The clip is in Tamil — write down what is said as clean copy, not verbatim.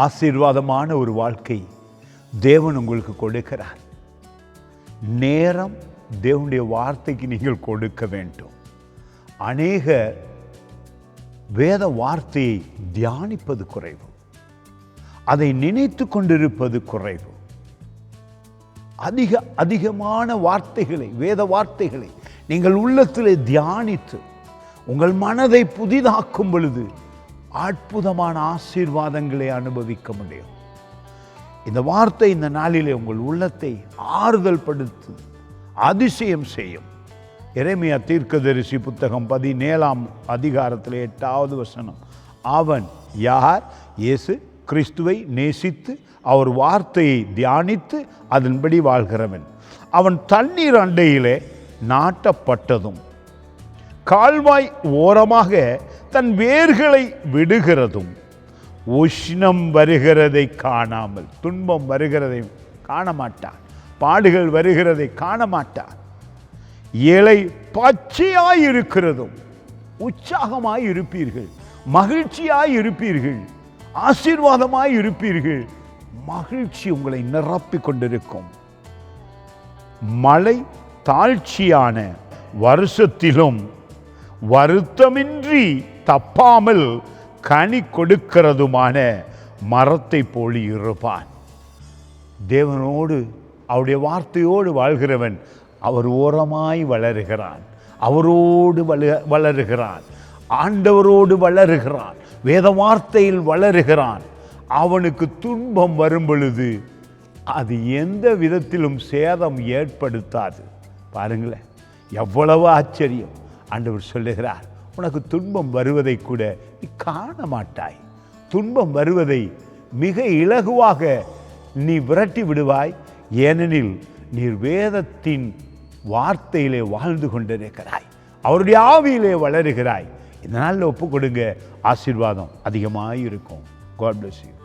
ஆசீர்வாதமான ஒரு வாழ்க்கை தேவன் உங்களுக்கு கொடுக்கிறார். நேரம் தேவனுடைய வார்த்தைக்கு நீங்கள் கொடுக்க வேண்டும். அநேக வேத வார்த்தையை தியானிப்பது குறைவு, அதை நினைத்து கொண்டிருப்பது குறைவு. அதிகமான வார்த்தைகளை, வேத வார்த்தைகளை நீங்கள் உள்ளத்திலே தியானித்து உங்கள் மனதை புதிதாக்கும் பொழுது அற்புதமான ஆசீர்வாதங்களை அனுபவிக்க முடியும். இந்த வார்த்தை இந்த நாளிலே உங்கள் உள்ளத்தை ஆறுதல் படுத்து அதிசயம் செய்யும். எரேமியா தீர்க்கதரிசி புத்தகம் 17ஆம் அதிகாரத்தில் 8வது வசனம். அவன் யார்? இயேசு கிறிஸ்துவை நேசித்து அவர் வார்த்தையை தியானித்து அதன்படி வாழ்கிறவன். அவன் தண்ணீர் அண்டையிலே நாட்டப்பட்டதும் கால்வாய் ஓரமாக தன் வேர்களை விடுகிறதும் உஷ்ணம் வருகிறதை காணாமல், துன்பம் வருகிறதை காண மாட்டான், பாடுகள் வருகிறதை காண மாட்டான். இலை பச்சையாய் இருக்கிறதும் உற்சாகமாய் இருப்பீர்கள், மகிழ்ச்சியாய் இருப்பீர்கள், ஆசீர்வாதமாய் இருப்பீர்கள். மகிழ்ச்சி உங்களை நிரப்பிக் கொண்டிருக்கும். மழை தாழ்ச்சியான வருஷத்திலும் வருத்தமின்றி தப்பாமல் கனி கொடுக்கிறதுமான மரத்தை போல் இருப்பான். தேவனோடு அவருடைய வார்த்தையோடு வாழ்கிறவன் அவர் ஓரமாய் வளருகிறான், அவரோடு வளருகிறான், ஆண்டவரோடு வளருகிறான், வேத வார்த்தையில் வளருகிறான். அவனுக்கு துன்பம் வரும் பொழுது அது எந்த விதத்திலும் சேதம் ஏற்படுத்தாது. பாருங்களேன், எவ்வளவு ஆச்சரியம்! ஆண்டவர் சொல்லுகிறார், உனக்கு துன்பம் வருவதை கூட நீ காண மாட்டாய். துன்பம் வருவதை மிக இலகுவாக நீ விரட்டி விடுவாய். ஏனெனில் நீர் வேதத்தின் வார்த்தையிலே வாழ்ந்து கொண்டிருக்கிறாய், அவருடைய ஆவியிலே வளருகிறாய். இந்த நாளில் ஒப்பு கொடுங்க, ஆசீர்வாதம் அதிகமாக இருக்கும். God bless you.